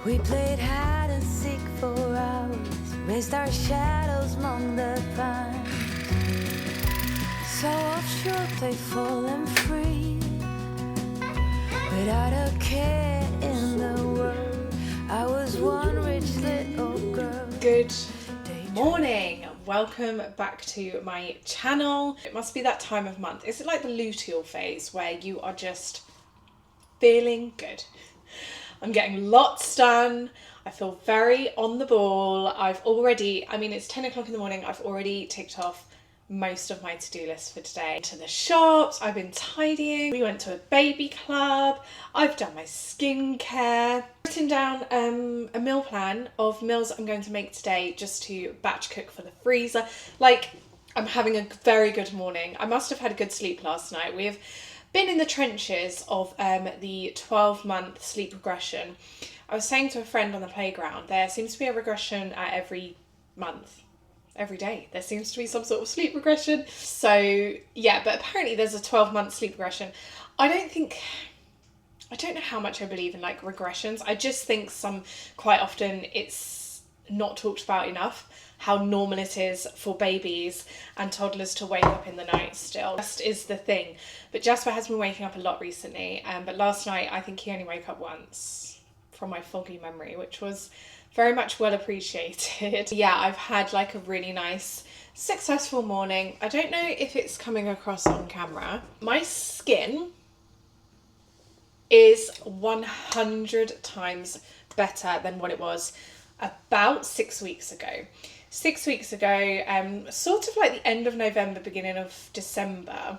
We played hide and seek for hours, raised our shadows among the pines. So offshore, playful and free, without a care in the world. I was one rich little girl. Good morning, welcome back to my channel. It must be that time of month. Is it like the luteal phase where you are just feeling good? I'm getting lots done. I feel very on the ball. It's 10 o'clock in the morning. I've already ticked off most of my to-do list for today. To the shops, I've been tidying. We went to a baby club. I've done my skincare. Written down a meal plan of meals I'm going to make today just to batch cook for the freezer. I'm having a very good morning. I must have had a good sleep last night. We've been in the trenches of the 12-month sleep regression. I was saying to a friend on the playground, there seems to be a regression at every month. Every day there seems to be some sort of sleep regression. So yeah, but apparently there's a 12-month sleep regression. I don't know how much I believe in regressions. I just think quite often it's not talked about enough how normal it is for babies and toddlers to wake up in the night still. Just is the thing. But Jasper has been waking up a lot recently, but last night I think he only woke up once from my foggy memory, which was very much well appreciated. Yeah, I've had a really nice, successful morning. I don't know if it's coming across on camera. My skin is 100 times better than what it was about 6 weeks ago. 6 weeks ago, sort of the end of November, beginning of December,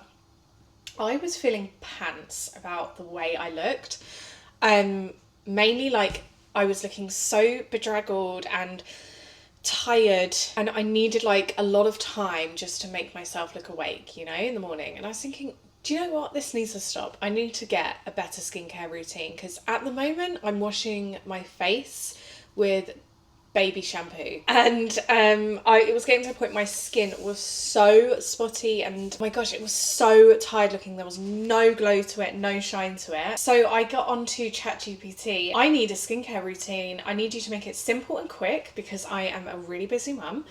I was feeling pants about the way I looked. Mainly I was looking so bedraggled and tired, and I needed a lot of time just to make myself look awake, in the morning. And I was thinking, do you know what? This needs to stop. I need to get a better skincare routine, because at the moment I'm washing my face with baby shampoo, and it was getting to a point my skin was so spotty, and oh my gosh, it was so tired looking. There was no glow to it, no shine to it. So I got onto ChatGPT. I need a skincare routine. I need you to make it simple and quick, because I am a really busy mum.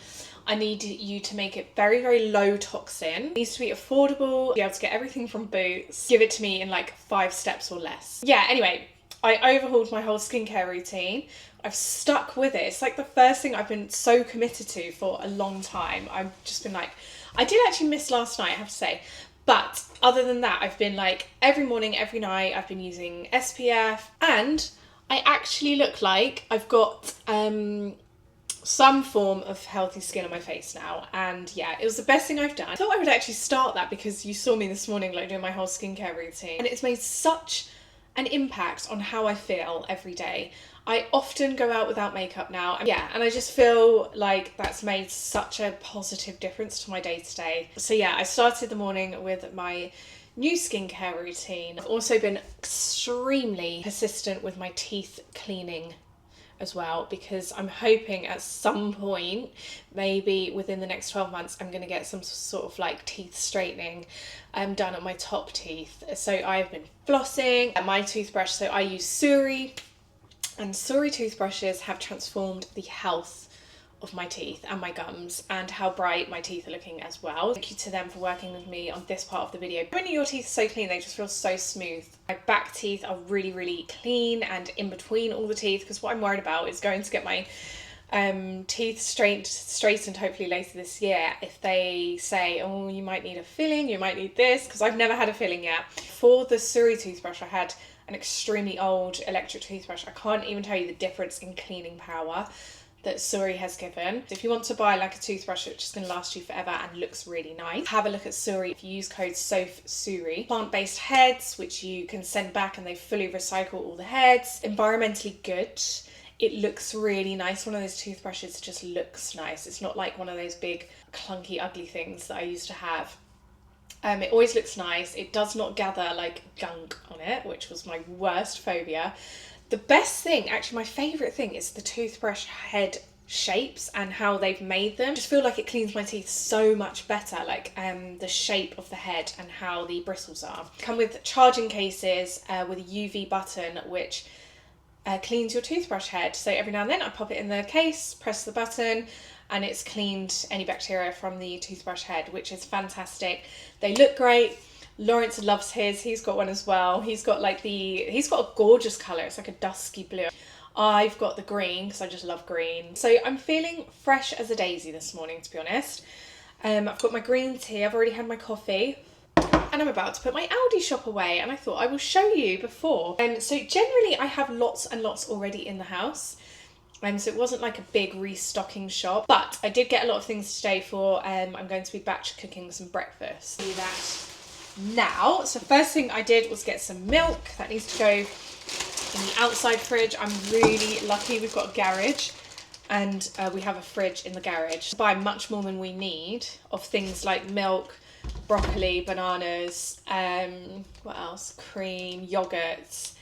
I need you to make it very, very low toxin. It needs to be affordable, be able to get everything from Boots. Give it to me in 5 steps or less. Yeah, anyway, I overhauled my whole skincare routine. I've stuck with it. It's the first thing I've been so committed to for a long time. I've just been I did actually miss last night, I have to say. But other than that, I've been every morning, every night, I've been using SPF, and I actually look like I've got some form of healthy skin on my face now. And yeah, it was the best thing I've done. I thought I would actually start that because you saw me this morning doing my whole skincare routine, and it's made such an impact on how I feel every day. I often go out without makeup now. Yeah, and I just feel that's made such a positive difference to my day-to-day. So yeah, I started the morning with my new skincare routine. I've also been extremely persistent with my teeth cleaning as well, because I'm hoping at some point, maybe within the next 12 months, I'm going to get some sort of teeth straightening done on my top teeth. So I've been flossing my toothbrush. So I use Suri, and Suri toothbrushes have transformed the health of my teeth and my gums, and how bright my teeth are looking as well. Thank you to them for working with me on this part of the video. When your teeth are so clean, they just feel so smooth. My back teeth are really, really clean, and in between all the teeth, because what I'm worried about is going to get my teeth straightened hopefully later this year. If they say, oh, you might need a filling, you might need this, because I've never had a filling yet. For the Suri toothbrush, I had an extremely old electric toothbrush. I can't even tell you the difference in cleaning power that Suri has given. If you want to buy a toothbrush which is going to last you forever and looks really nice, have a look at Suri. If you use code SOFSURI, plant-based heads which you can send back, and they fully recycle all the heads. Environmentally good. It looks really nice. One of those toothbrushes just looks nice. It's not like one of those big clunky ugly things that I used to have. It always looks nice. It does not gather gunk on it, which was my worst phobia. The best thing, actually my favourite thing, is the toothbrush head shapes and how they've made them. I just feel like it cleans my teeth so much better, the shape of the head and how the bristles are. Come with charging cases with a UV button, which cleans your toothbrush head. So every now and then I pop it in the case, press the button, and it's cleaned any bacteria from the toothbrush head, which is fantastic. They look great. Lawrence loves his. He's got one as well. He's got a gorgeous colour. It's like a dusky blue. I've got the green because I just love green. So I'm feeling fresh as a daisy this morning, to be honest. I've got my green tea. I've already had my coffee. And I'm about to put my Aldi shop away, and I thought I will show you before. So generally I have lots and lots already in the house. So it wasn't like a big restocking shop, but I did get a lot of things today for, I'm going to be batch cooking some breakfast. Do that now. So first thing I did was get some milk. That needs to go in the outside fridge. I'm really lucky we've got a garage, and we have a fridge in the garage. Buy much more than we need of things like milk, broccoli, bananas, what else? Cream, yogurts,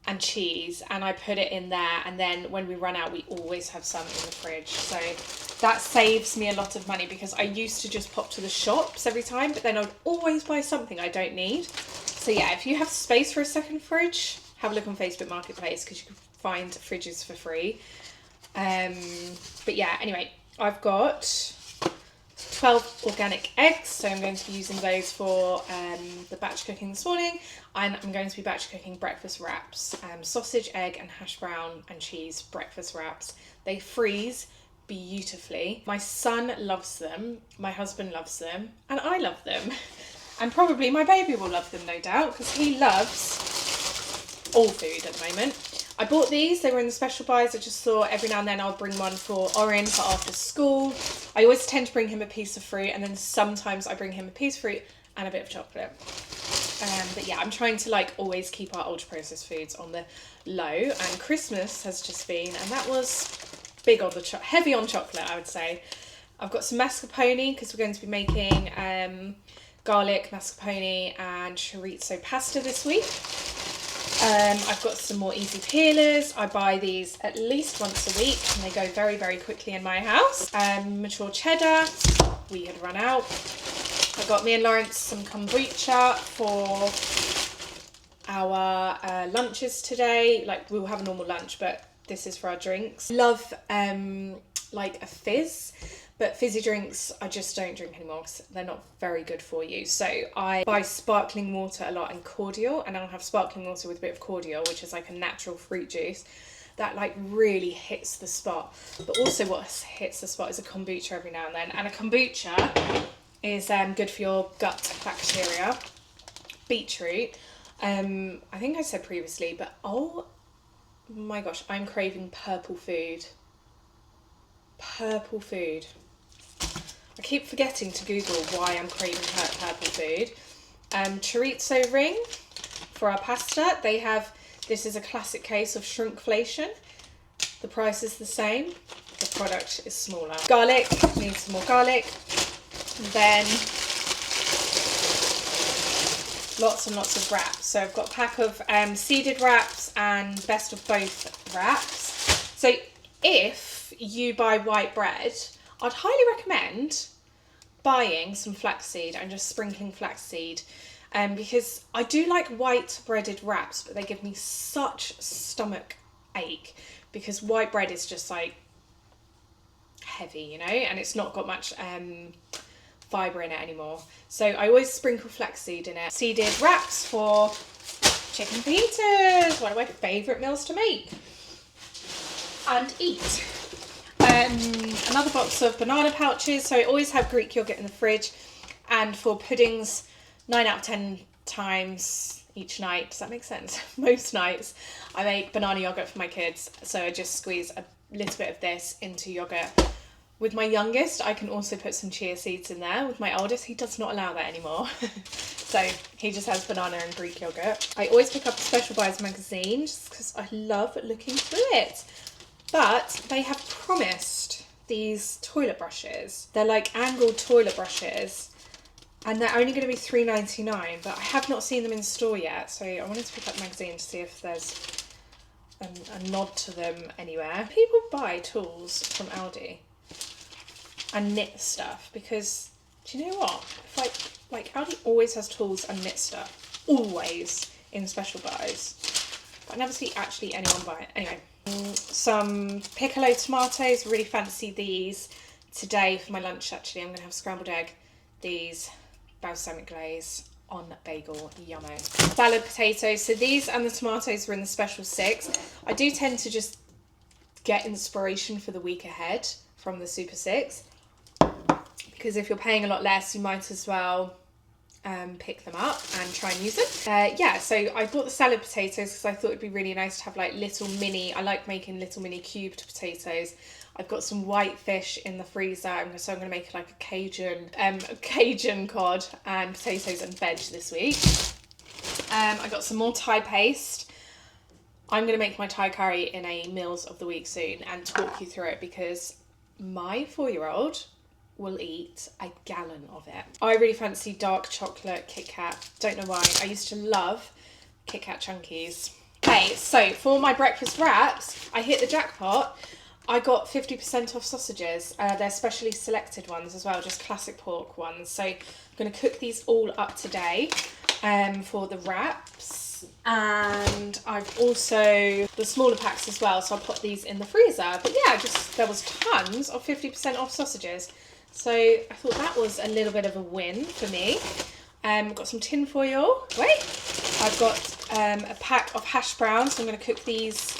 and cheese, and I put it in there, and then when we run out we always have some in the fridge. So that saves me a lot of money, because I used to just pop to the shops every time, but then I would always buy something I don't need. So yeah, if you have space for a second fridge, have a look on Facebook Marketplace, because you can find fridges for free. But yeah, anyway, I've got 12 organic eggs, so I'm going to be using those for the batch cooking this morning, and I'm going to be batch cooking breakfast wraps, sausage, egg and hash brown and cheese breakfast wraps. They freeze beautifully. My son loves them, my husband loves them, and I love them, and probably my baby will love them, no doubt, because he loves all food at the moment. I bought these, they were in the special buys. I just thought every now and then I'll bring one for Orin for after school. I always tend to bring him a piece of fruit, and then sometimes I bring him a piece of fruit and a bit of chocolate. But yeah, I'm trying to always keep our ultra processed foods on the low, and Christmas has just been, and that was big on the heavy on chocolate, I would say. I've got some mascarpone because we're going to be making garlic mascarpone and chorizo pasta this week. I've got some more easy peelers. I buy these at least once a week, and they go very, very quickly in my house. Mature cheddar, we had run out. I got me and Lawrence some kombucha for our lunches today. We'll have a normal lunch, but this is for our drinks. Love a fizz, but fizzy drinks I just don't drink anymore because they're not very good for you. So I buy sparkling water a lot and cordial, and I'll have sparkling water with a bit of cordial, which is like a natural fruit juice that really hits the spot. But also what hits the spot is a kombucha every now and then, and a kombucha is good for your gut bacteria. Beetroot, I think I said previously, but oh my gosh, I'm craving purple food. Purple food. I keep forgetting to Google why I'm craving purple food. Chorizo ring for our pasta. They have, this is a classic case of shrinkflation. The price is the same, the product is smaller. Garlic, need some more garlic. And then lots and lots of wraps. So I've got a pack of seeded wraps and best of both wraps. So if you buy white bread, I'd highly recommend buying some flaxseed and just sprinkling flaxseed, because I do like white breaded wraps, but they give me such stomach ache because white bread is just heavy, and it's not got much fibre in it anymore. So I always sprinkle flaxseed in it. Seeded wraps for chicken fajitas, one of my favourite meals to make and eat. Another box of banana pouches. So I always have Greek yogurt in the fridge, and for puddings 9 out of 10 times each night, does that make sense? Most nights I make banana yogurt for my kids, so I just squeeze a little bit of this into yogurt. With my youngest I can also put some chia seeds in there. With my oldest, he does not allow that anymore. So he just has banana and Greek yogurt. I always pick up a Special Buys magazine just because I love looking through it. But they have promised these toilet brushes. They're like angled toilet brushes, and they're only going to be $3.99, but I have not seen them in store yet, so I wanted to pick up the magazine to see if there's a nod to them anywhere. People buy tools from Aldi and knit stuff because, do you know what? Like Aldi always has tools and knit stuff, always in Special Buys. but I never see actually anyone buy it. Anyway, some piccolo tomatoes, really fancy these today for my lunch actually. I'm going to have scrambled egg, these balsamic glaze on bagel, yummo. Salad potatoes, so these and the tomatoes were in the special 6. I do tend to just get inspiration for the week ahead from the Super 6, because if you're paying a lot less, you might as well pick them up and try and use them. Yeah, so I bought the salad potatoes because I thought it'd be really nice to have like little mini, I like making little mini cubed potatoes. I've got some white fish in the freezer, so I'm going to make like a Cajun cod and potatoes and veg this week. I got some more Thai paste. I'm going to make my Thai curry in a meals of the week soon and talk you through it, because my 4-year-old will eat a gallon of it. I really fancy dark chocolate Kit Kat. Don't know why. I used to love Kit Kat Chunkies. Okay, so for my breakfast wraps, I hit the jackpot. I got 50% off sausages. They're specially selected ones as well, just classic pork ones. So I'm going to cook these all up today for the wraps. And I've also the smaller packs as well, so I'll put these in the freezer. But yeah, just there was tons of 50% off sausages. So I thought that was a little bit of a win for me. Got some tin foil. Wait, I've got a pack of hash browns. So I'm going to cook these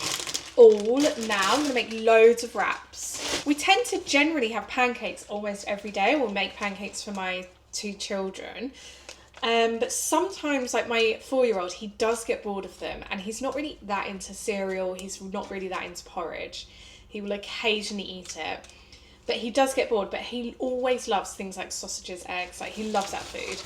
all now. I'm going to make loads of wraps. We tend to generally have pancakes almost every day. We'll make pancakes for my 2 children. But sometimes, like my 4-year-old, he does get bored of them, and he's not really that into cereal. He's not really that into porridge. He will occasionally eat it. But he does get bored, but he always loves things like sausages, eggs, like he loves that food.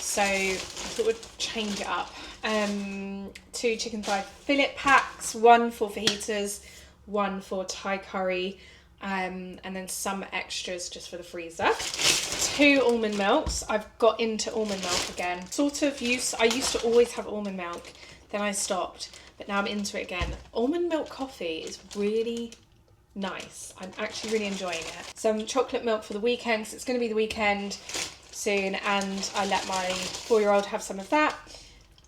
So I thought we'd change it up. 2 chicken thigh fillet packs, 1 for fajitas, 1 for Thai curry, and then some extras just for the freezer. 2 almond milks. I've got into almond milk again. I used to always have almond milk, then I stopped, but now I'm into it again. Almond milk coffee is really nice. I'm actually really enjoying it. Some chocolate milk for the weekend, because it's going to be the weekend soon, and I let my 4-year-old have some of that.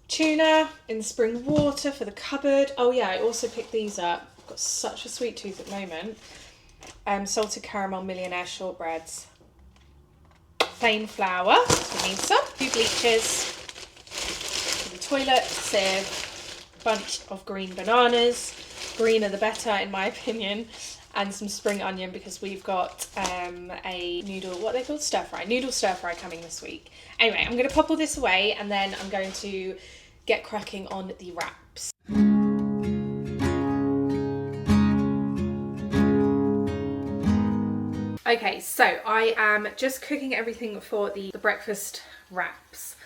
Tuna in the spring water for the cupboard. Oh yeah, I also picked these up. I've got such a sweet tooth at the moment. Salted caramel millionaire shortbreads. Plain flour, we need some. 2 bleaches for the toilet, sieve, bunch of green bananas. Greener the better in my opinion. And some spring onion, because we've got a noodle, what are they called? Noodle stir fry coming this week. Anyway, I'm going to pop all this away, and then I'm going to get cracking on the wraps. Okay, so I am just cooking everything for the breakfast wraps.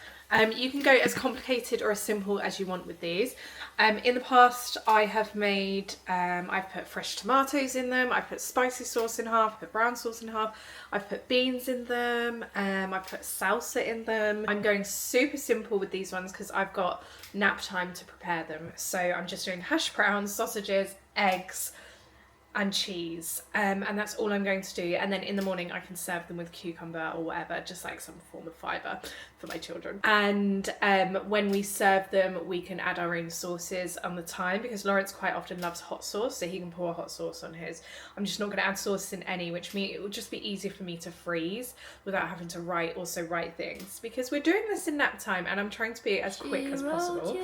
You can go as complicated or as simple as you want with these. In the past, I have made, I've put fresh tomatoes in them, I've put spicy sauce in half, I've put brown sauce in half, I've put beans in them, I've put salsa in them. I'm going super simple with these ones because I've got nap time to prepare them. So I'm just doing hash browns, sausages, eggs, and cheese, and that's all I'm going to do. And then in the morning I can serve them with cucumber or whatever, just like some form of fibre for my children. And when we serve them, we can add our own sauces on the time, because Lawrence quite often loves hot sauce, so he can pour hot sauce on his. I'm just not going to add sauces in any, which means it will just be easier for me to freeze without having to write things, because we're doing this in nap time and I'm trying to be as quick as possible.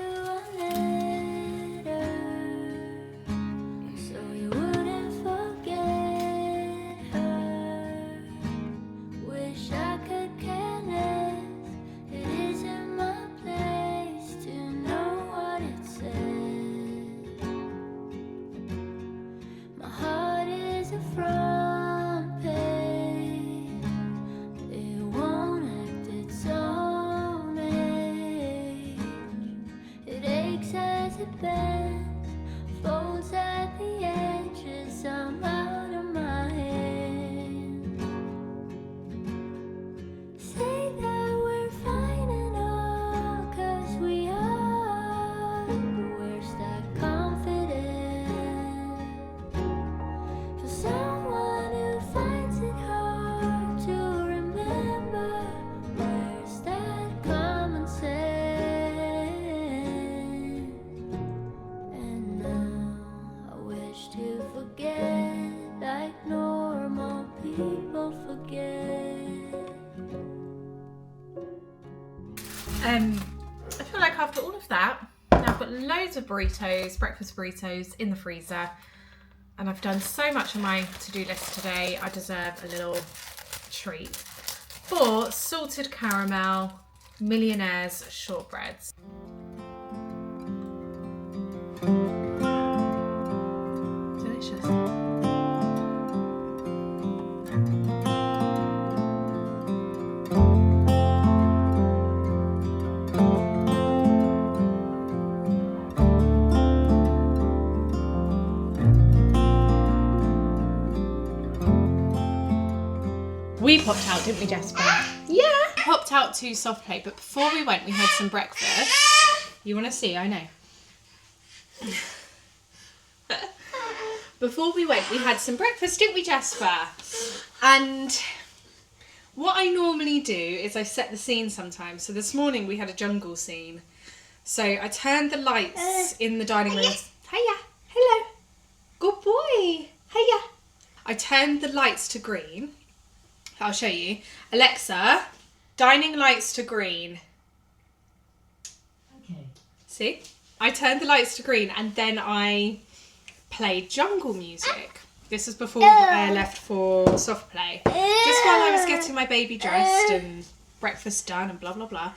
I feel like after all of that, now I've got loads of burritos, breakfast burritos in the freezer, and I've done so much on my to-do list today, I deserve a little treat. 4 salted caramel Millionaire's shortbreads. Delicious. We popped out, didn't we, Jasper? Yeah. Popped out to soft play, but before we went, we had some breakfast. You want to see? I know. Before we went, we had some breakfast, didn't we, Jasper? And what I normally do is I set the scene sometimes. So this morning we had a jungle scene. So I turned the lights in the dining room. Hiya. Hello. Good boy. Hiya. I turned the lights to green. I'll show you. Alexa, dining lights to green. Okay. See? I turned the lights to green and then I played jungle music. This was before I left for soft play. Just while I was getting my baby dressed and breakfast done and blah, blah, blah.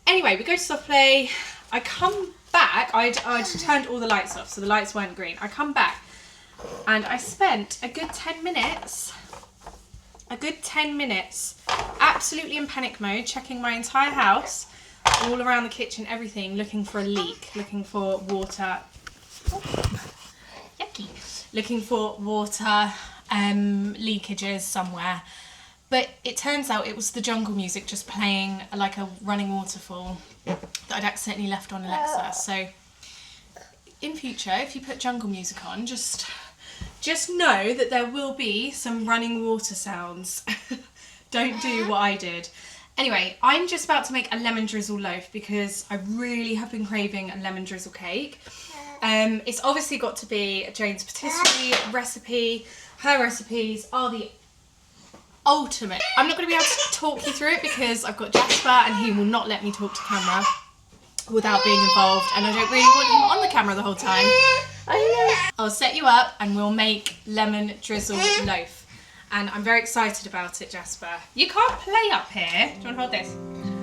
Anyway, we go to soft play. I come back. I'd turned all the lights off, so the lights weren't green. I come back and I spent a good 10 minutes absolutely in panic mode, checking my entire house, all around the kitchen, everything, looking for a leak, looking for water. Yucky. Looking for water leakages somewhere. But it turns out it was the jungle music just playing like a running waterfall that I'd accidentally left on Alexa. So in future, if you put jungle music on, just know that there will be some running water sounds. Don't do what I did. Anyway, I'm just about to make a lemon drizzle loaf because I really have been craving a lemon drizzle cake. It's obviously got to be a Janes Patisserie recipe. Her recipes are the ultimate. I'm not going to be able to talk you through it because I've got Jasper and he will not let me talk to camera without being involved, and I don't really want him on the camera the whole time. I'll set you up and we'll make lemon drizzle loaf. And I'm very excited about it, Jasper. You can't play up here. Do you want to hold this?